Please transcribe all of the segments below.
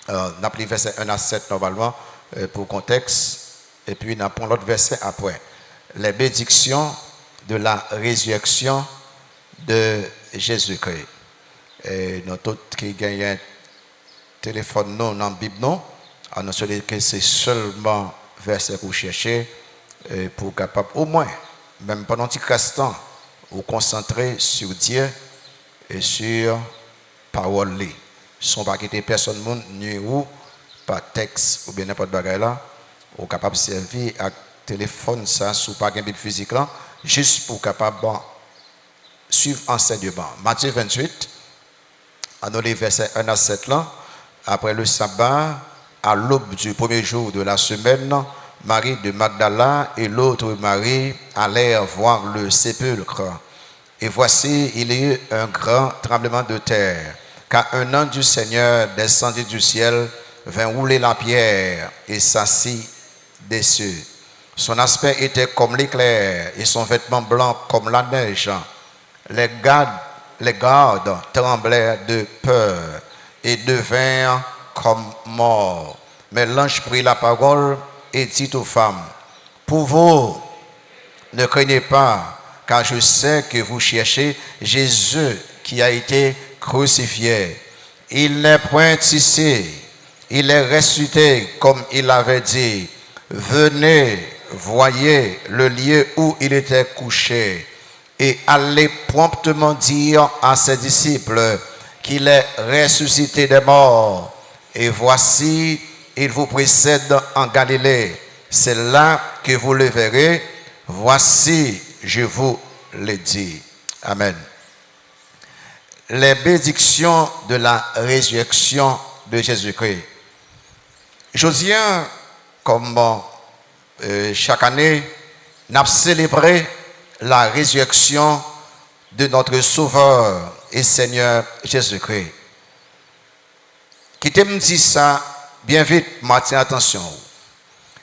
Nous avons verset 1 à 7 normalement pour contexte. Et puis nous avons l'autre verset après. Les bénédictions de la résurrection de Jésus-Christ. Et nous tous qui gagnent un téléphone non dans la Bible, non, nous savons que c'est seulement verset pour chercher pour capable au moins, même pendant un petit instant, vous concentrer sur Dieu et sur parole. Sans pas quitter personne, ni ou par texte ou bien n'importe quoi là, vous capable de servir à téléphone ça sous pas Bible physique là, juste pour capable suivre enseignement. Matthieu 28, à les versets 1 à 7 là, après le sabbat, à l'aube du premier jour de la semaine, Marie de Magdala et l'autre Marie allèrent voir le sépulcre. Et voici, il y eut un grand tremblement de terre, car un ange du Seigneur descendit du ciel, vint rouler la pierre et s'assit dessus. Son aspect était comme l'éclair et son vêtement blanc comme la neige. Les gardes tremblèrent de peur et devinrent comme morts. Mais l'ange prit la parole et dit aux femmes, pour vous, ne craignez pas, car je sais que vous cherchez Jésus qui a été crucifié. Il n'est point ici, il est ressuscité comme il avait dit. Venez, voyez le lieu où il était couché et allez promptement dire à ses disciples qu'il est ressuscité des morts. Et voici, il vous précède en Galilée. C'est là que vous le verrez. Voici, je vous le dis. Amen. Les bénédictions de la résurrection de Jésus-Christ. Josien, comme chaque année, nous avons célébré la résurrection de notre Sauveur et Seigneur Jésus-Christ. Qui me dit ça, bien vite, m'attire attention.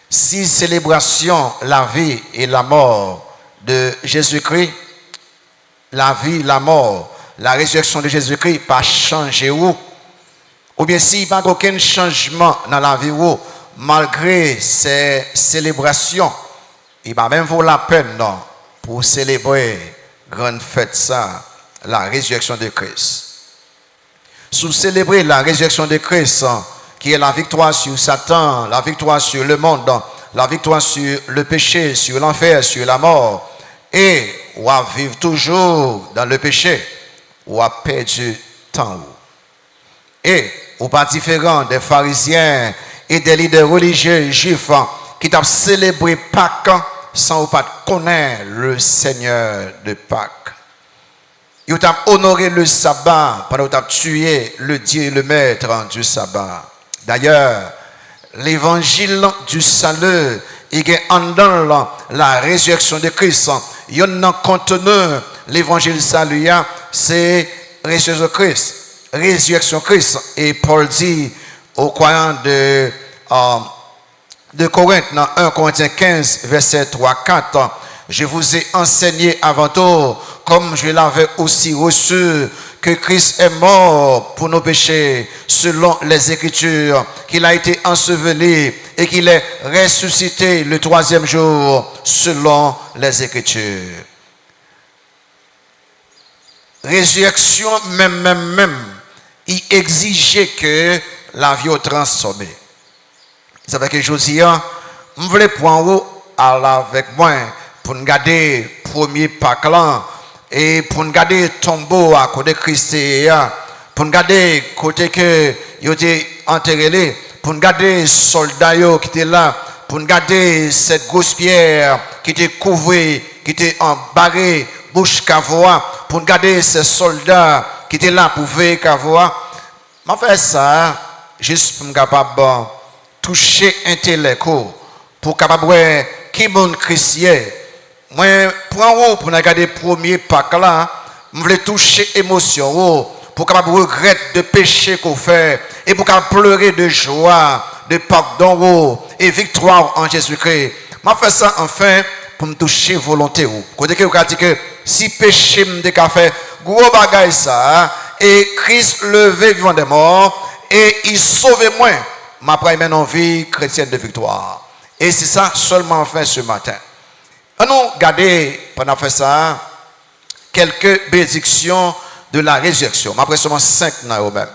Si célébration, la vie et la mort de Jésus-Christ, la vie, la mort, la résurrection de Jésus-Christ, pas changer ou bien s'il n'y a pas aucun changement dans la vie ou, malgré ces célébrations, il va même vaut la peine non, pour célébrer grande fête ça, la résurrection de Christ. Sous célébrer la résurrection de Christ, qui est la victoire sur Satan, la victoire sur le monde, la victoire sur le péché, sur l'enfer, sur la mort, et on va vivre toujours dans le péché, on va perdre du temps. Et on pas différent des pharisiens et des leaders religieux juifs qui ont célébré Pâques sans pas connaître le Seigneur de Pâques. Ils ont honoré le sabbat pendant qu'ils ont tué le Dieu et le maître du sabbat. D'ailleurs, l'évangile du salut est dans la résurrection de Christ. Il y a un contenu, l'évangile du salut, c'est résurrection de Christ. Résurrection de Christ. Et Paul dit aux croyants de Corinthe, dans 1 Corinthiens 15, verset 3-4, je vous ai enseigné avant tout, comme je l'avais aussi reçu, que Christ est mort pour nos péchés, selon les Écritures, qu'il a été enseveli et qu'il est ressuscité le troisième jour, selon les Écritures. Résurrection, même, il exigeait que la vie soit transformée. Vous savez que Josia, je voulais prendre avec moi pour nous garder premier Pâques là et pour nous garder tombeau à côté de Christ, pour nous garder côté que il était enterré, pour nous garder soldats qui étaient là, pour nous garder cette grosse pierre qui était couverte, qui était embarrée, bouche cavoie, pour nous garder ces soldats qui étaient là pour veiller cavoie. Je fais ça juste pour me capable toucher intellect pour capable qui mon chrétien. Moi pour regarder premier Pâques là, je voulais toucher émotion pour capable regretter de péché qu'on fait et pour capable pleurer de joie, de pardon et victoire en Jésus-Christ. Je fais ça enfin pour me toucher volonté côté que vous dit que si péché me fait gros bagaille ça et Christ levé vivant des morts et il sauve moi. Ma première en vie chrétienne de victoire. Et c'est ça seulement fait ce matin. On nous garder pendant faire ça quelques bénédictions de la résurrection. Après seulement 5 dans même.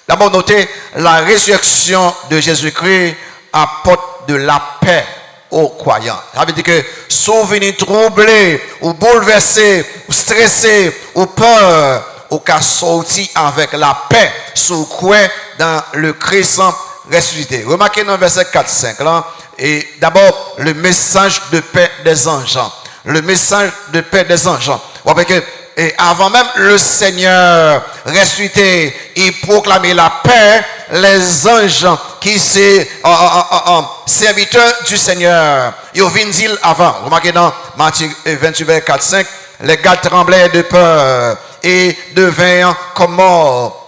D'abord, notez, la résurrection de Jésus-Christ apporte de la paix aux croyants. Ça veut dire que souvenir troublé, ou bouleversé, ou stressé, ou peur, ou qu'à sortir avec la paix sous quoi dans le Christ ressuscité. Remarquez dans verset 4-5 là, et d'abord le message de paix des anges. Le message de paix des anges. Vous voyez que et avant même le Seigneur ressuscité, il proclamait la paix, les anges qui sont serviteurs du Seigneur. Ils viennent dire avant. Remarquez dans Matthieu 28, vers 4-5, les gars tremblaient de peur et devinrent comme morts.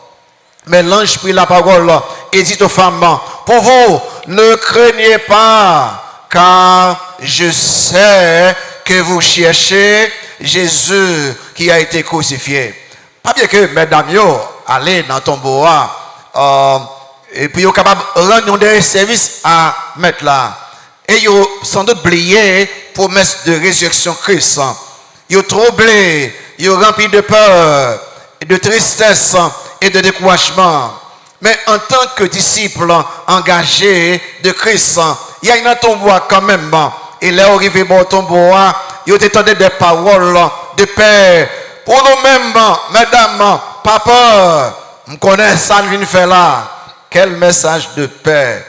Mais l'ange prit la parole et dit aux femmes, pour vous, ne craignez pas, car je sais que vous cherchez Jésus qui a été crucifié. Pas bien que mesdames yo allez dans ton bois et puis vous capable rendre des services à mettre là. Et vous sans doute oublié promesse de résurrection Christ. Vous troublé, vous rempli de peur, de tristesse et de découragement. Mais en tant que disciple engagé de Christ, il y a une tombeau quand même. Et là, arrivé bon tombeau, il y a des paroles de paix. Pour nous-mêmes, mesdames, papa, on connaît ça, nous faire là. Quel message de paix.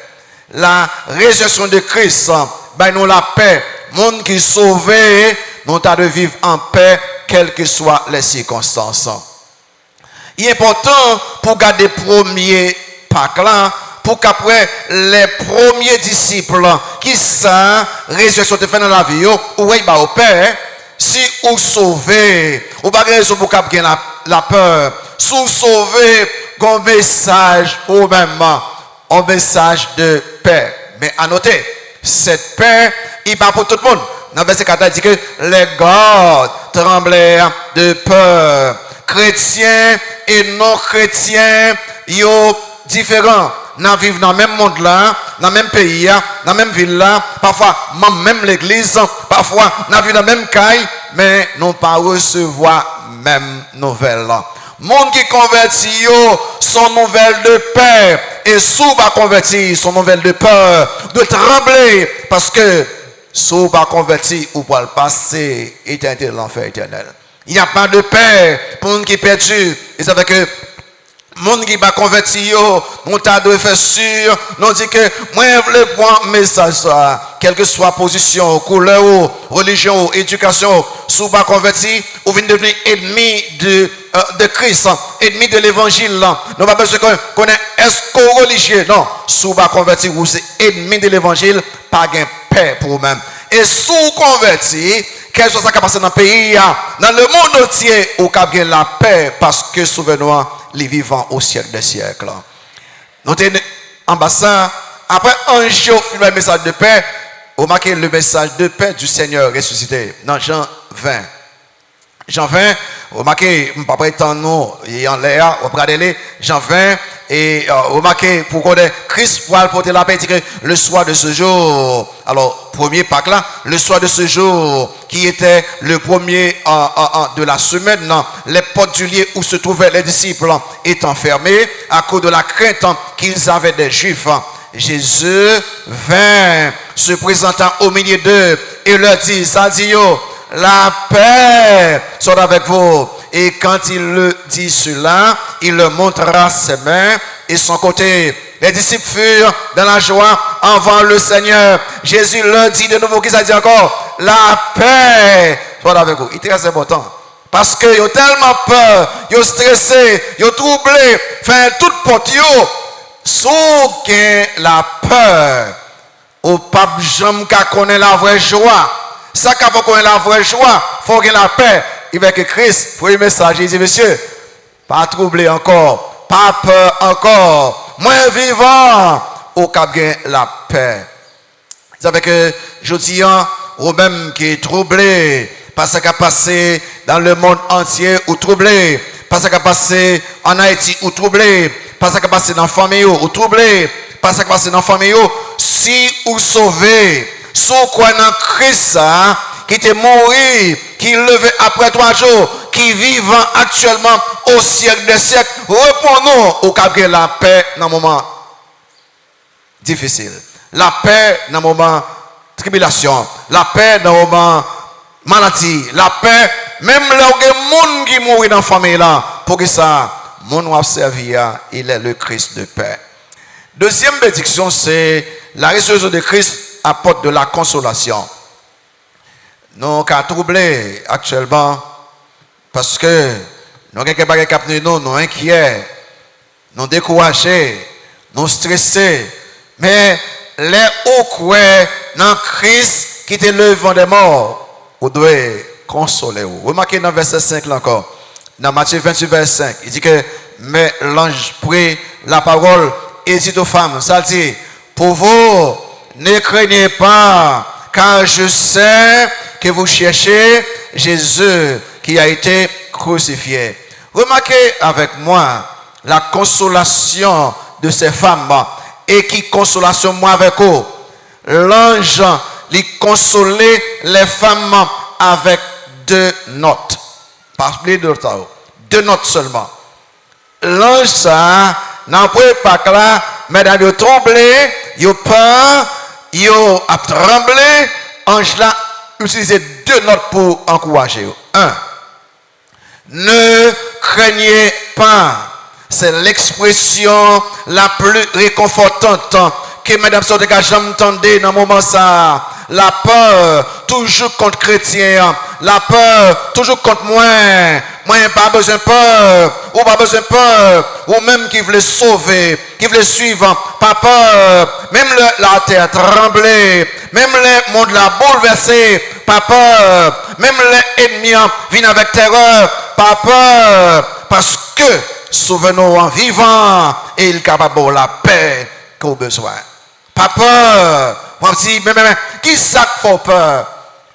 La résurrection de Christ, ben nous la paix. Monde qui sauvé, nous avons de vivre en paix, quelles que soient les circonstances. Il est important pour garder premier Pâques là, pour qu'après les premiers disciples qui sont résurrection de faire dans la vie, ou au Père, si vous sauvez, ou pas raison pour qu'il la peur, si vous sauvez, un message pour même, un message de paix. Mais à noter, cette paix, il pas pour tout le monde. Dans le verset 4, il dit que les gardes tremblaient de peur. Chrétiens et non chrétiens, ils sont différents. Nous vivons dans le même monde là, dans le même pays, dans la même ville là, parfois même l'église, parfois nous vivons dans la même caille, mais nous ne pas recevoir même nouvelles. Monde qui convertit sont nouvelles de paix et sous pas converti sont nouvelles de peur, de trembler parce que sous pas converti ou pour le passer éternité de l'enfer éternel. Il n'y a pas de paix pour les gens qui sont perdus. Et ça fait que les gens qui ne sont pas convertis, nous devons faire sûr, nous dit que moi je veux prendre un message, quelle que soit position, couleur, religion, éducation, si vous ne pas convertis, vous venez devenir ennemi de Christ, ennemi de l'évangile. Nous n'avons pas besoin qu'on connaisse est-ce religieux. Non, si vous ne pas convertis, vous êtes ennemi de l'évangile, pas de paix pour vous-même. Et si vous convertis, quel soit ce qui passe dans le pays, dans le monde entier, où il y a la paix, parce que souvenez-vous, les vivants au siècle des siècles. Nous sommes en bassin, après un jour, le message de paix, vous marquez le message de paix du Seigneur ressuscité, dans Jean 20. Jean 20, vous marquez, papa étant nous, et en l'air, vous regardez Jean 20, et vous marquez, pour qu'on ait Christ pour porter la paix, dit que le soir de ce jour, alors, premier Pâques là, le soir de ce jour, qui était le premier de la semaine, les portes du lieu où se trouvaient les disciples étant fermées, à cause de la crainte qu'ils avaient des Juifs. Jésus vint, se présentant au milieu d'eux, et leur dit, ça dit, la paix soit avec vous. Et quand il le dit cela, il leur montra ses mains et son côté. Les disciples furent dans la joie avant le Seigneur. Jésus leur dit de nouveau, qui ça dit encore? La paix soit avec vous. Il est très important. Parce qu'ils ont tellement peur, ils ont stressé, ils ont troublé, fait toute porte, sauf que la peur, au pape Jean qui connaît la vraie joie. Ça qu'il faut connaître la vraie joie, il faut qu'il y ait la paix. Il veut que Christ, pour le message, il dit, monsieur, pas troubler encore, pas peur encore, moins vivant, au cap la paix. Ça fait que je dis, ou même qui est troublé, parce qu'il a passé dans le monde entier ou troublé, parce qu'il a passé en Haïti ou troublé, pas ça qui passe dans la famille, ou troublé, pas ça qui passe dans la famille, si vous sauvez, sous quoi dans Christ, qui était mort, qui levé après 3 jours, qui vivant actuellement au siècle des siècles, répondons au cap de la paix dans un moment difficile. La paix dans un moment tribulation. La paix dans un moment maladie. La paix, même là où il y a des gens qui mourent dans la famille là, pour que ça, mon va servir, il est le Christ de paix. Deuxième bénédiction, c'est la résurrection de Christ apporte de la consolation. Nous sommes troublés actuellement parce que nous avons quelques bagages nous inquiets, nous découragés, nous stressés. Mais les hauts dans Christ qui était le vent des morts, vous devez consoler. Remarquez dans verset 5 là encore. Dans Matthieu 28, verset 5, il dit que mais l'ange prit la parole et dit aux femmes, ça dit, pour vous, ne craignez pas, car je sais que vous cherchez Jésus qui a été crucifié. Remarquez avec moi la consolation de ces femmes et qui consolation moi avec eux. L'ange lui consolait les femmes avec 2 notes. Pas plus de 2 notes seulement. L'ange ça n'a pas là, mais dans le tremblé, il peur, il a tremblé. Ange là utilisait 2 notes pour encourager. 1. Ne craignez pas. C'est l'expression la plus réconfortante que Madame Sodeka j'entendais dans le moment ça. La peur, toujours contre chrétien. La peur, toujours contre moi. Moi, pas besoin de peur. Ou pas besoin de peur. Ou même qui veut sauver, qui veut suivre. Pas peur. Même la terre tremblée. Même le monde l'a bouleversé. Pas peur. Même les ennemis viennent avec terreur. Pas peur. Parce que souvenons en vivant et il est capable de la paix qu'on a besoin. Pas peur. Moi, si, mais, qui ça fait peur?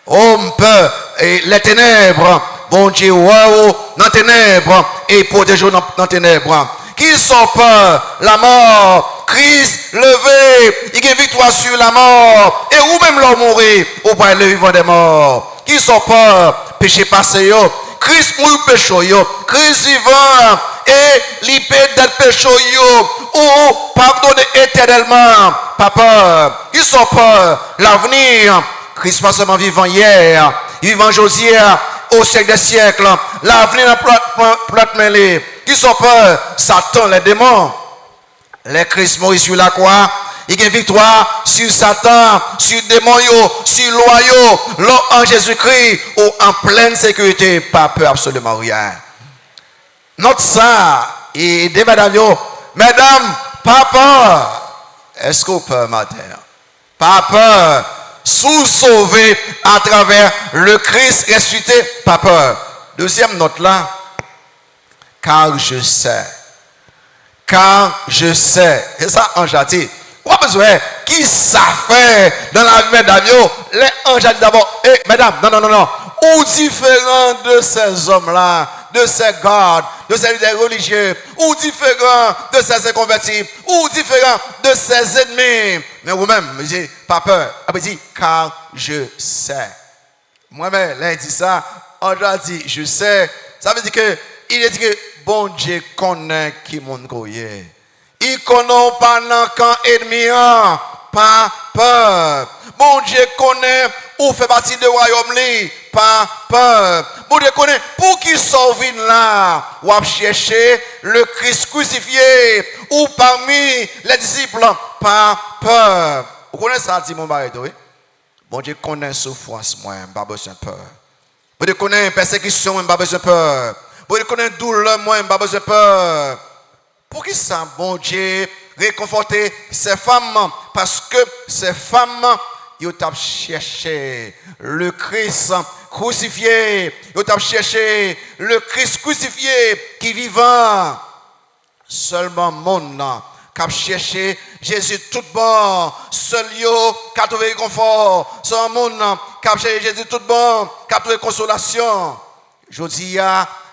Oh, peur. Et les ténèbres, bon Dieu, wow, dans les ténèbres, et protéger dans les ténèbres. Qui sont peur? La mort. Christ levé, il y a victoire sur la mort. Et ou même l'homme mourir, ou pas le vivant des morts. Qui sont peur? Péché passé, yo. Christ mourit péché, yo. Christ vivant. Et l'ipé d'être péché, yo. Ou pardonner éternellement. Papa, ils sont peur. L'avenir. Christ pas seulement vivant hier, vivant aujourd'hui, au siècle des siècles. L'avenir n'a pas mêlé. Qui sont peur? Satan, les démons. Les Christ mourit sur la croix. Il y a une victoire sur Satan, sur les démons, sur les loyaux, en Jésus-Christ, ou en pleine sécurité, pas peur absolument rien. Notre ça, et des mesdames, mesdames, pas peur. Est-ce qu'on peut, matin? Pas peur. Sous-sauvé à travers le Christ ressuscité, pas peur. Deuxième note là, car je sais. Car je sais. C'est ça, ange a dit. Quoi besoin? Qui ça fait dans la vie, mesdames? Les anges a dit d'abord, mesdames, non. Ou différent de ces hommes-là, de ces gardes, de ces leaders religieux, ou différent de ces convertis, ou différent de ces ennemis. Mais vous-même, vous dites, pas peur. Après, dit, car je sais. Moi-même, là, il dit ça, ange a dit, je sais. Ça veut dire que, il a dit que, bon Dieu connaît qui mon courrier. Il connaît pas dans camp ennemi, pas peur. Bon Dieu connaît ou fait partie de royaume li, pas peur. Bon Dieu connaît pour qui sauve là, ou à chercher le Christ crucifié, ou parmi les disciples, pas peur. Vous connaissez ça, dit mon mari, oui? Bon Dieu connaît souffrance, moi, pas besoin de peur. Bon Dieu connaît persécution, moi, pas besoin de peur. Bon Dieu connaît douleur, moi, pas besoin de peur. Pour qui ça, bon Dieu, réconforter ces femmes? Parce que ces femmes, ils ont cherché le Christ crucifié. Ils ont cherché le Christ crucifié qui vivant. Seulement monde qui a cherché Jésus tout bon. Seul yo qui a trouvé confort. Seulement monde qui a cherché Jésus tout bon. Qui a trouvé consolation. Je dis,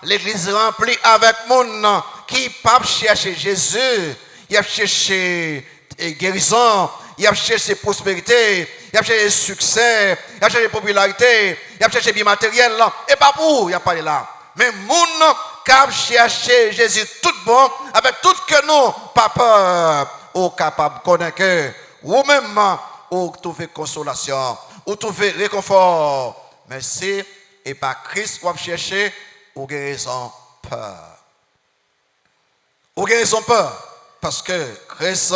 l'église remplie avec monde qui pas chercher Jésus, il a cherché guérison, il a cherché prospérité, il a cherché succès, il a cherché popularité, il a cherché bien matériel là, et pas pour, il a pas là. Mais moun qui a cherché Jésus tout bon, avec tout que nous, pas peur, ou capable de connaître que, ou même, ou trouver consolation, ou trouver réconfort. Mais si, et pas Christ, ou chercher, ou guérison peur. Ou guérison peur. Parce que Christ,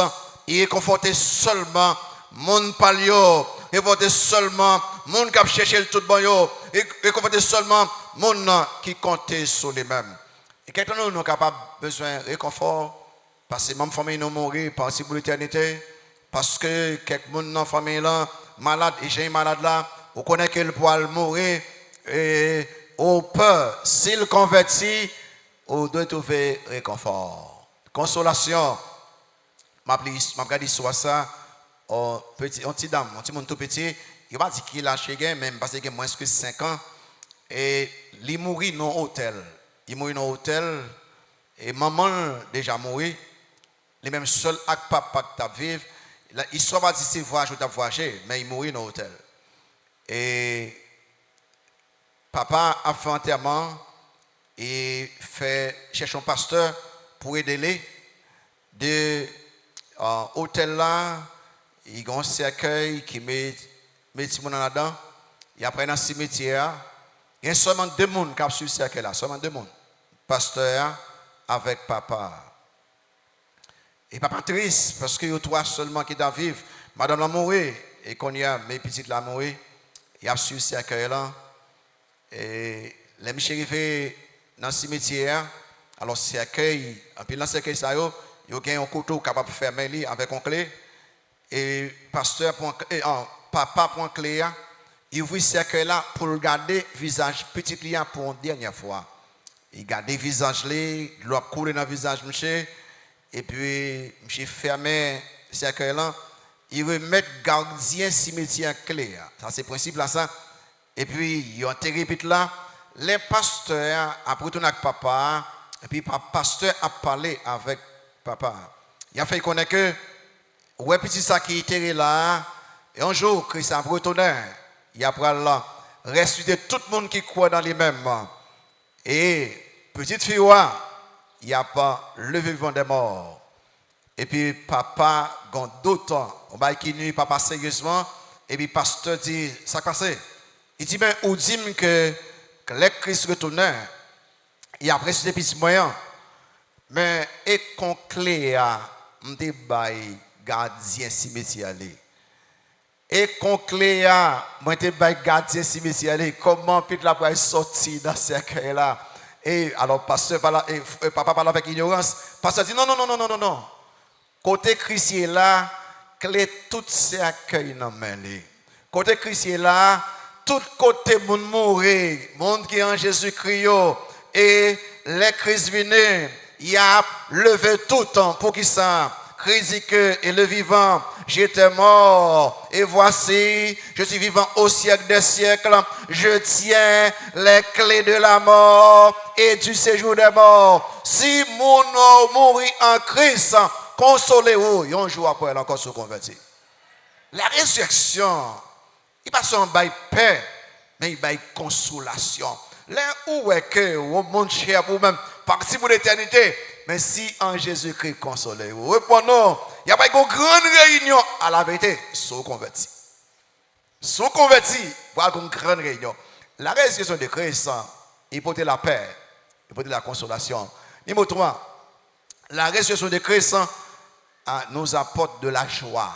il est conforté seulement, mon palio, il est conforté seulement, mon qui a cherché le tout bon, il est conforté seulement, mon qui compte sur lui-même. Et quelqu'un nous capable besoin de réconfort, parce que même famille nous mourir par pour l'éternité, parce que quelqu'un dans la famille là, malade, et j'ai un malade là, on connaît qu'il pourra mourir, et on peut, s'il convertit, on doit trouver réconfort. Consolation. Je regarde soit ça, un petit dame, un petit monde tout petit, il va dire qu'il a chez lui, même parce qu'il a moins que 5 ans, et il mourit dans un hôtel. Il mourit dans un hôtel, et maman déjà mourit, les mêmes seul avec papa qui t'a vivre, il soit pas dit c'est voyage ou t'a voyagé, mais il mourit dans un hôtel. Et papa a fait enterrement et fait chercher un pasteur pour aider les de hôtel là, il y a un cercueil qui met tout le monde là-dedans. Et après dans le cimetière, il y a seulement 2 personnes qui ont sur ce cercueil là, seulement 2 personnes. Pasteur avec papa. Et papa triste parce que y a 3 seulement qui doivent vivre. Madame l'a mouru et qu'on y a mes petites l'a mouru. Il y a sur ce cercueil là. Et les michels arrivés dans le cimetière. Alors cercueil, et puis dans le cercueil ça il y a un couteau capable de fermer avec une clé. Et papa prend clé, il ouvre ce cercueil là pour regarder le visage petit client pour une dernière fois. Il garde le visage, l'eau coule dans le visage, monsieur. Et puis, monsieur ferme le cercueil là. Il remet le gardien cimetière clé. Ça, c'est le principe là, ça. Et puis, il y a un terrible là. Les pasteurs a retourné avec papa. Et puis, le pasteur a parlé avec papa. Il a fait connaître que, ouais, petit ça qui était là. Et un jour, Christ a retourné. Il a pris là. Ressuscité tout le monde qui croit dans les mêmes. Et petite fille, il n'y a pas le vivant des morts. Et puis papa, quand d'autres, on va qui nuit papa sérieusement. Et puis pasteur dit, ça passe. Il dit, mais ou dit que les Christ retournent, il a pris des petits moyens. Mais et qu'on clé à m'te bail gardien cimetière. Et qu'on clé à m'te bail gardien cimetière. Comment peut la pour sortir dans ce cercueil là? Et alors, pasteur parle, et papa parle avec ignorance. Pasteur dit non. Côté Christ est là, clé tout cercueil dans main. Côté Christ est là, tout côté monde mourir, monde qui est en Jésus-Christ. Et les Christ viennent, il a levé tout le temps pour qui ça? Christ dit que et le vivant, j'étais mort, et voici, je suis vivant au siècle des siècles, je tiens les clés de la mort et du séjour des morts. Si mon nom mourit en Christ, consolez-vous, un jour après, elle encore se convertit. La résurrection, il passe en bail paix, mais il bail consolation. Là où est que au monde cher vous-même, parti pour l'éternité, mais si en Jésus-Christ consolez-vous, répondons, il n'y a pas une grande réunion à la vérité, sont convertis. Sont convertis, voilà une grande réunion. La résurrection de Christ, il porte la paix, il porte la consolation. Numéro 3, la résurrection de Christ nous apporte de la joie.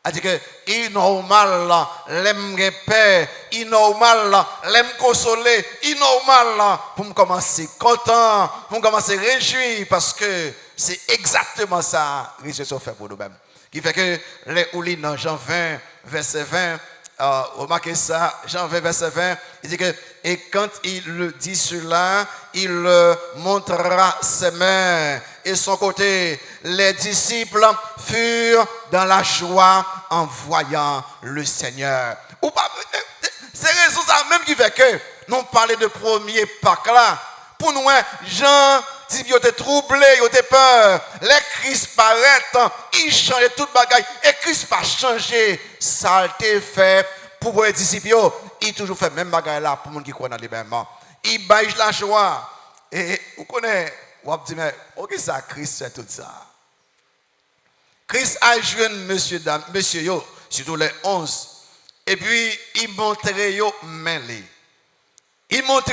C'est-à-dire que il est normal, l'aime paix, il est normal, l'aime consoler, il est normal pour me commencer content, pour me commencer réjoui, parce que c'est exactement ça que Jésus fait pour nous-mêmes. Qui fait que les oulis dans Jean 20, verset 20, remarquez ça, Jean 20, verset 20, il dit que, et quand il le dit cela, il montrera ses mains et son côté. Les disciples furent dans la joie en voyant le Seigneur. C'est raison ça même qui fait que nous parlons de premier Pâques là. Pour nous, Jean disciples étaient troublés, ils étaient peur. Les Christ paraissent, ils changeaient toute bagaille. Et Christ pas changé. Ça a été fait pour les disciples. Il toujours fait même bagaille là pour les gens qui croient dans l'événement. Il baille la joie. Et vous connaissez, vous avez dit, mais ok, ça, Christ fait tout ça. Christ a joué monsieur yo, surtout les 11. Et puis, il montrait yo main. Il montrait,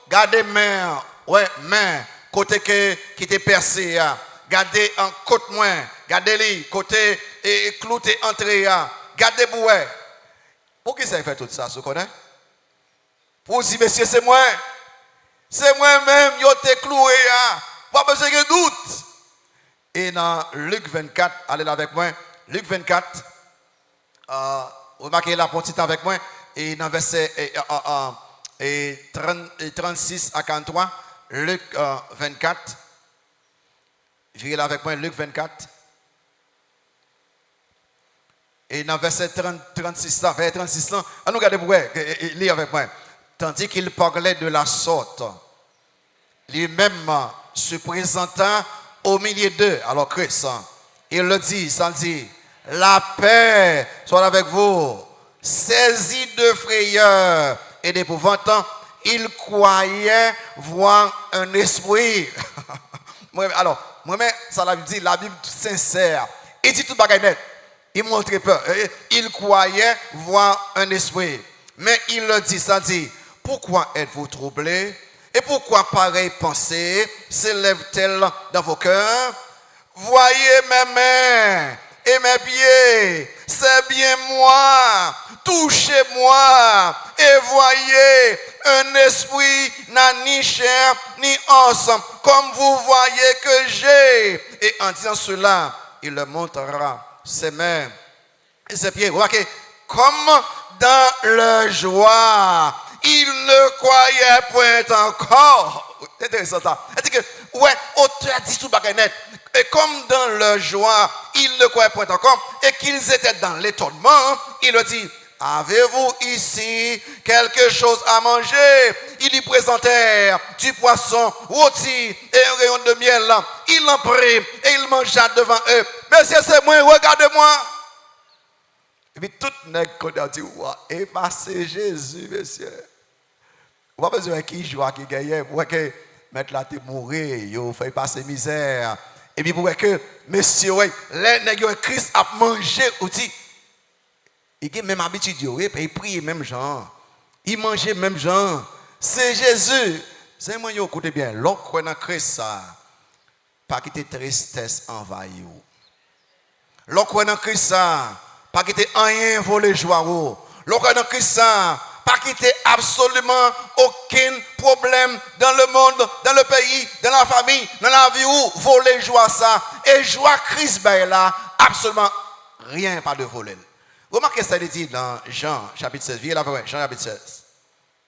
regardez main, ouais, main, côté qui était percé, regardez en côté moins, regardez lui, côté clouté entré, regardez bouet. Pour qui ça fait tout ça, vous connaissez? Pour dire, monsieur, c'est moi-même, yo te cloué, pas besoin de doute. Et dans Luc 24, allez là avec moi, Luc 24, remarquez la petite avec moi, et dans verset 36 à 43, Luc 24, virez là avec moi, Luc 24, et dans verset 36, vers 36, on nous regarde pour lire avec moi. Tandis qu'il parlait de la sorte, lui-même se présenta au milieu d'eux, alors Christ, il le dit, ça dit, la paix soit avec vous. Saisi de frayeur et d'épouvante, il croyait voir un esprit. Alors, moi-même, ça la dit, la Bible sincère. Il dit tout bagaille net. Il montrait peur. Il croyait voir un esprit. Mais il le dit, ça dit, pourquoi êtes-vous troublés? Et pourquoi pareille pensée s'élève-t-elle dans vos cœurs? Voyez mes mains et mes pieds, c'est bien moi. Touchez-moi et voyez, un esprit n'a ni chair ni os, comme vous voyez que j'ai. Et en disant cela, il leur montrera ses mains et ses pieds. Remarquez, comme dans leur joie, il ne croyait point encore. C'est intéressant ça. C'est-à-dire que, ouais, auteur dit tout bagaille net. Et comme dans leur joie, ils ne croyaient point encore, et qu'ils étaient dans l'étonnement, il leur dit, avez-vous ici quelque chose à manger? Ils lui présentèrent du poisson rôti et un rayon de miel. Il en prit et il mangea devant eux. Monsieur, c'est moi, regardez-moi. Et puis tout le monde a dit, et passé Jésus, monsieur. Vous avez besoin qui joue, qui gagne, pour que mettre là, tu mourir, il fait passer misère. Et puis pour que monsieur, les nègres Christ a mangé aussi. Il a même habitude, il prie même genre. Il mangeait même genre. C'est Jésus. C'est moi, écoutez bien, l'autre dans Christ, pas quitter tristesse envahie. L'autre dans Christ, pas quitter rien voler joie. L'autre dans Christ, pas quitter absolument aucun problème dans le monde, dans le pays, dans la famille, dans la vie où voler joie ça. Et joie Christ ben là, absolument rien pas de voler. Remarquez ça dit dans Jean chapitre 16. Viens là avec moi, Jean chapitre 16.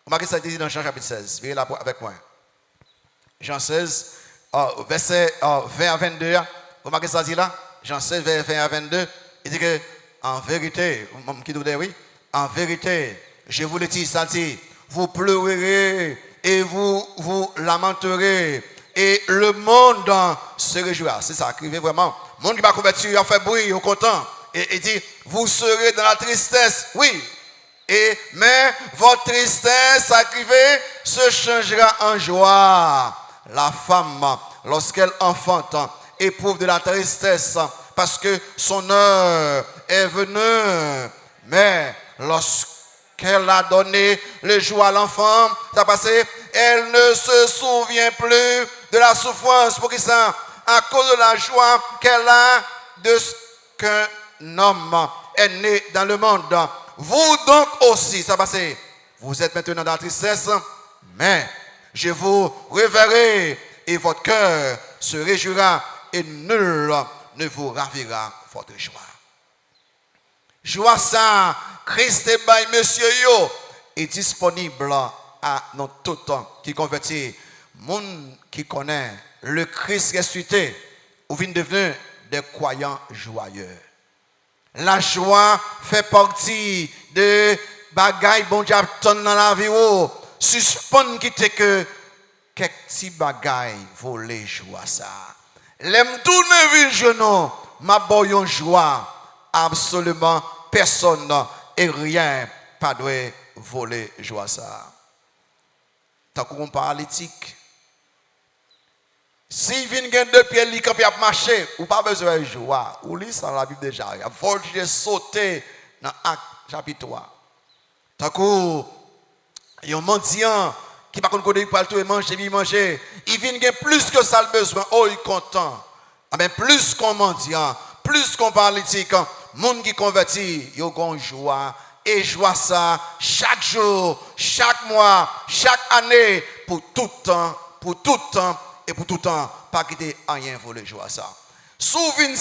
Remarquez ça dit dans Jean chapitre 16. Viens là avec moi. Jean 16, verset 20 à 22. Remarquez ça dit là. Jean 16, verset 20 à 22. Il dit que, en vérité, qui nous dit oui, en vérité, je vous le dis, ça dit, vous pleurerez et vous lamenterez et le monde se réjouira. C'est ça, écrivez vraiment. Le monde qui va convertir, il a fait bruit, il est content. Et il dit, vous serez dans la tristesse, oui. Mais votre tristesse, écrivez, se changera en joie. La femme, lorsqu'elle enfante, éprouve de la tristesse parce que son heure est venue. Mais lorsqu'elle a donné le jour à l'enfant, ça a passé, elle ne se souvient plus de la souffrance. Pour qui ça? À cause de la joie qu'elle a de ce qu'un homme est né dans le monde. Vous donc aussi, ça a passé, vous êtes maintenant dans la tristesse, mais je vous reverrai et votre cœur se réjouira et nul ne vous ravira votre joie. Joie ça, Christ est by monsieur yo, est disponible à nous tout temps qui convertit, monde qui connaît le Christ ressuscité, ou vient devenir des croyants joyeux. La joie fait partie de bagaille bon diable dans la vie. Suspend qui te que quelques petits bagailles voler joie ça. L'aime tourner vin genou, ma boyon joie. Absolument personne et rien pas doit voler joie ça. Tant qu'on parle éthique. Si vient gen deux pieds li camp a marcher, ou pas besoin de joie. Ou lit ça la Bible déjà. Il a volé sauter dans Acte chapitre 3. Tant qu'on yon mendiant qui pas connaît pas tout et manger, il vient gen plus que ça le besoin. Oh, il content. Ah ben plus qu'on mendiant, plus qu'on politique, monde qui converti, yo gon joie et joie ça chaque jour, chaque mois, chaque année pour tout temps et pour tout temps pas quitter rien voler joie ça. Souviens